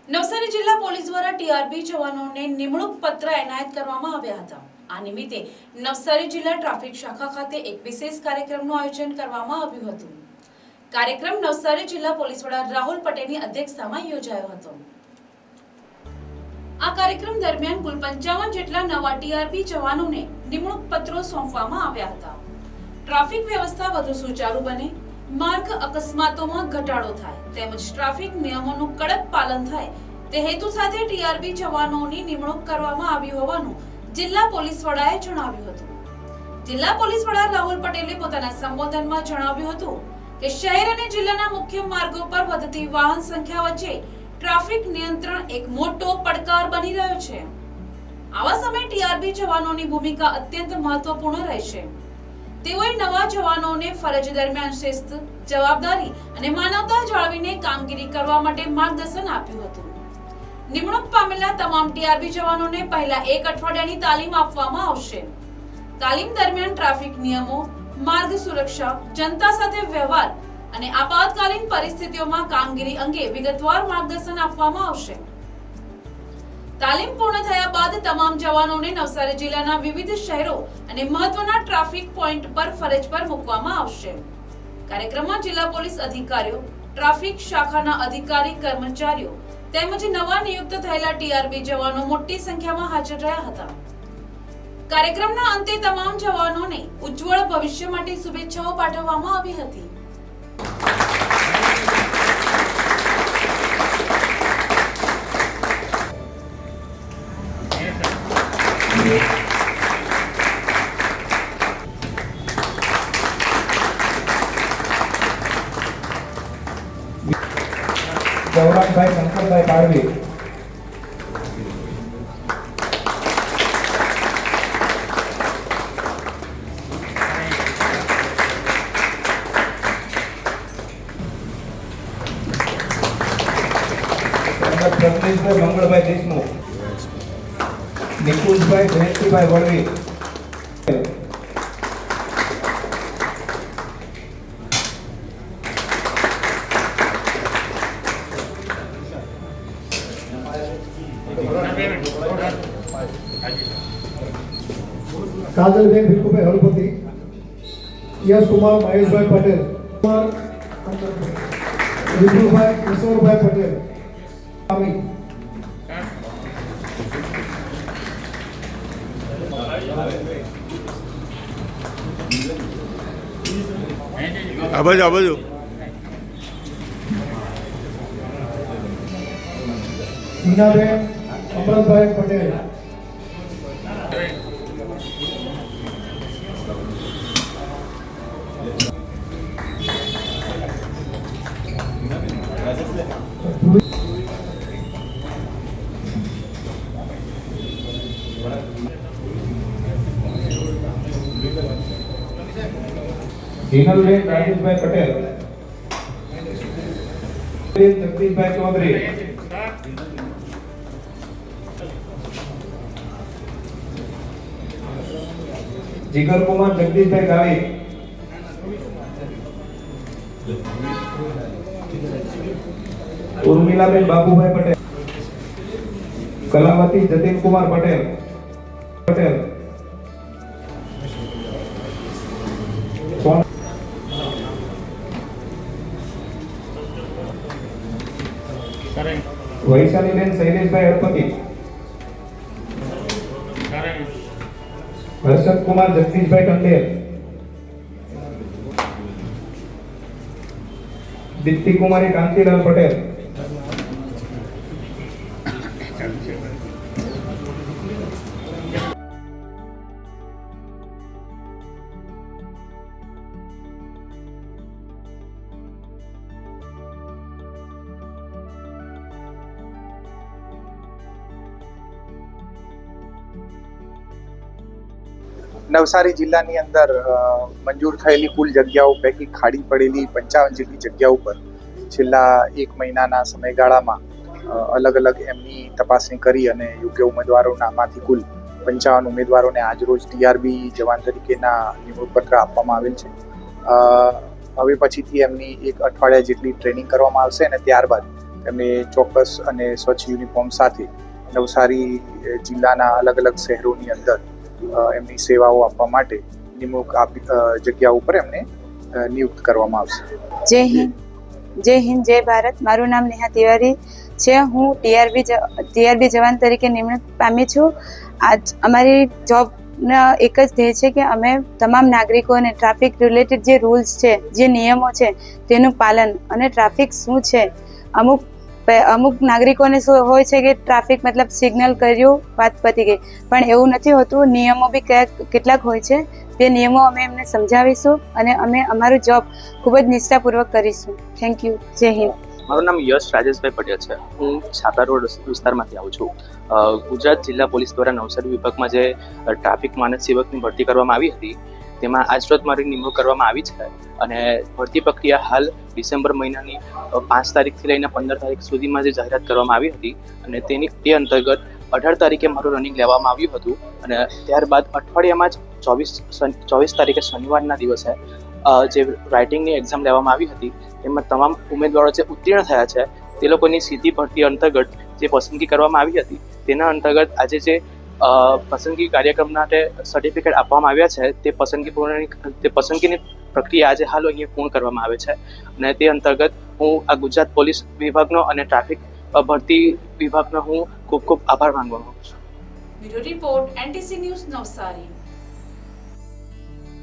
નવસારી જિલ્લા પોલીસ દ્વારા ટીઆરબી જવાનોને નિમણૂક પત્ર એનાયત કરવામાં આવ્યા હતા। આ નિમિત્તે નવસારી જિલ્લા ટ્રાફિક શાખા ખાતે એક વિશેષ કાર્યક્રમનું આયોજન કરવામાં આવ્યું હતું। કાર્યક્રમ નવસારી જિલ્લા પોલીસ વડા રાહુલ પટેલની અધ્યક્ષતામાં યોજાયો હતો। આ કાર્યક્રમ દરમિયાન કુલ 55 જેટલા નવા ટીઆરબી જવાનોને નિમણૂક પત્રો સોંપવામાં આવ્યા હતા। ટ્રાફિક વ્યવસ્થા વધુ સુચારુ બને, માર્ગ અકસ્માતોમાં ઘટાડો થાય તેમજ ટ્રાફિક નિયમોનું કડક પાલન થાય તે હેતુ સાથે ટીઆરબી જવાનોની નિમણૂક કરવામાં આવી હોવાનું જિલ્લા પોલીસ વડાએ જણાવ્યું હતું। જિલ્લા પોલીસ વડા રાહુલ પટેલે પોતાના સંબોધનમાં જણાવ્યું હતું કે શહેર અને જિલ્લાના મુખ્ય માર્ગો પર વધતી વાહન સંખ્યા વચ્ચે ટ્રાફિક નિયંત્રણ એક મોટો પડકાર બની રહ્યો છે। આવા સમયે ટીઆરબી જવાનોની ભૂમિકા અત્યંત મહત્વપૂર્ણ રહેશે। તેઓએ નવા જવાનોને ફરજ દરમિયાન શિસ્ત, જવાબદારી અને માનવતા જાળવીને કામગીરી કરવા માટે માર્ગદર્શન આપ્યું હતું। નિમણૂક પામેલા તમામ ટીઆરબી જવાનોને પહેલા 1 અઠવાડિયાની તાલીમ આપવામાં આવશે। તાલીમ દરમિયાન ટ્રાફિક નિયમો, માર્ગ સુરક્ષા, જનતા સાથે વ્યવહાર અને આપાતકાલીન પરિસ્થિતિઓમાં કામગીરી અંગે વિગતવાર માર્ગદર્શન આપવામાં આવશે। તાલીમ પૂર્ણ થયા બાદ તમામ જવાનોને નવસારી જિલ્લાના વિવિધ શહેરો અને મહત્વના ટ્રાફિક પોઈન્ટ પર ફરજ પર મૂકવામાં આવશે। કાર્યક્રમમાં જિલ્લા પોલીસ અધિકારીઓ, ટ્રાફિક શાખાના અધિકારી કર્મચારીઓ તેમજ નવા નિયુક્ત થયેલા ટીઆરબી જવાનો મોટી સંખ્યામાં હાજર રહ્યા હતા। કાર્યક્રમના અંતે તમામ જવાનોને ઉજ્જવળ ભવિષ્ય માટે શુભેચ્છાઓ પાઠવવામાં આવી હતી। ગૌરવભાઈ શંકરભાઈ પાડવી, પ્રજ્ઞેશભાઈ મંગળભાઈ દેશમુખ, નિકુંજભાઈ જયંતિભાઈ વળવી, काजलबेन भिक्कुभाई हरपति, यश कुमार महेशभाई पटेल, विपुलभाई किशोरभाई पटेल, स्वामी आबाजू हीनाबेन अमरतभाई पटेल, હિનલબેન રાજેશભાઈ પટેલ, જગદીશભાઈ ચૌધરી, જીગરકુમાર જગદીશભાઈ ગાવી, ઉર્મિલાબેન બાબુભાઈ પટેલ, કલાવતી જતીનકુમાર પટેલ પટેલ, વૈશાલીબેન શૈલેષભાઈ હરપતિ, હર્ષદ કુમાર જગદીશભાઈ ટંડેલ, દીપ્તિ કુમારી કાંતિલાલ પટેલ, નવસારી જિલ્લાની અંદર મંજૂર થયેલી કુલ જગ્યાઓ પૈકી ખાડી પડેલી 55 જેટલી જગ્યાઓ પર છેલ્લા 1 મહિનાના સમયગાળામાં અલગ અલગ એમની તપાસણી કરી અને યોગ્ય ઉમેદવારોમાંથી કુલ 55 ઉમેદવારોને આજરોજ ટીઆરબી જવાન તરીકેના નિમણૂક પત્ર આપવામાં આવેલ છે। હવે પછીથી એમની 1 અઠવાડિયા જેટલી ટ્રેનિંગ કરવામાં આવશે અને ત્યારબાદ તેમને ચોક્કસ અને સ્વચ્છ યુનિફોર્મ સાથે નવસારી જિલ્લાના અલગ અલગ શહેરોની અંદર એમની સેવાઓ આપવા માટે નિમણૂક જગ્યા ઉપર એમને નિયુક્ત કરવામાં આવશે. જય હિન્દ જય ભારત. મારું નામ નેહા તિવારી છે. હું ટીઆરબી જવાન તરીકે નિમણૂક પામી છું. આજ અમારી જોબના એક જ ધ્યેય છે કે અમે તમામ નાગરિકોને ટ્રાફિક રિલેટેડ જે રૂલ્સ છે, જે નિયમો છે તેનું પાલન, અને ટ્રાફિક શું છે, અમુક નાગરિકોને શું હોય છે કે ટ્રાફિક મતલબ સિગ્નલ કર્યું વાત પતી ગઈ, પણ એવું નથી હોતું. નિયમો બી કેટલાક હોય છે, તે નિયમો અમે એમને સમજાવીશું અને અમે અમારું જોબ ખૂબ જ નિષ્ઠાપૂર્વક કરીશું. Thank you. જય હિન્દ. મારું નામ યશ રાજેશભાઈ પટેલ છે. હું છાપરા રોડ વિસ્તારમાંથી આવું છું. ગુજરાત જિલ્લા પોલીસ દ્વારા નવસારી વિભાગમાં જે ટ્રાફિક માનદ સેવકની ભરતી કરવામાં આવી હતી, તેમાં આજરોજ મારી નિમણૂક કરવામાં આવી છે. અને ભરતી પ્રક્રિયા હાલ ડિસેમ્બર મહિનાની 5 તારીખથી લઈને 15 તારીખ સુધીમાં જે જાહેરાત કરવામાં આવી હતી, અને તે અંતર્ગત 18 તારીખે મારું રનિંગ લેવામાં આવ્યું હતું. અને ત્યારબાદ અઠવાડિયામાં જ 24 તારીખે શનિવારના દિવસે જે રાઇટિંગની એક્ઝામ લેવામાં આવી હતી, તેમાં તમામ ઉમેદવારો જે ઉત્તીર્ણ થયા છે તે લોકોની સીધી ભરતી અંતર્ગત જે પસંદગી કરવામાં આવી હતી, તેના અંતર્ગત આજે જે પસંદગી કાર્યક્રમ માટે સર્ટિફિકેટ આપવામાં આવ્યા છે, તે પસંદગીની પ્રક્રિયા આજે હાલ અહીંયા પૂર્ણ કરવામાં આવે છે. અને તે અંતર્ગત હું આ ગુજરાત પોલીસ વિભાગનો અને ટ્રાફિક ભરતી વિભાગનો હું ખૂબ ખૂબ આભાર માનવા માંગુ છું. Bureau report NTC news Navsari.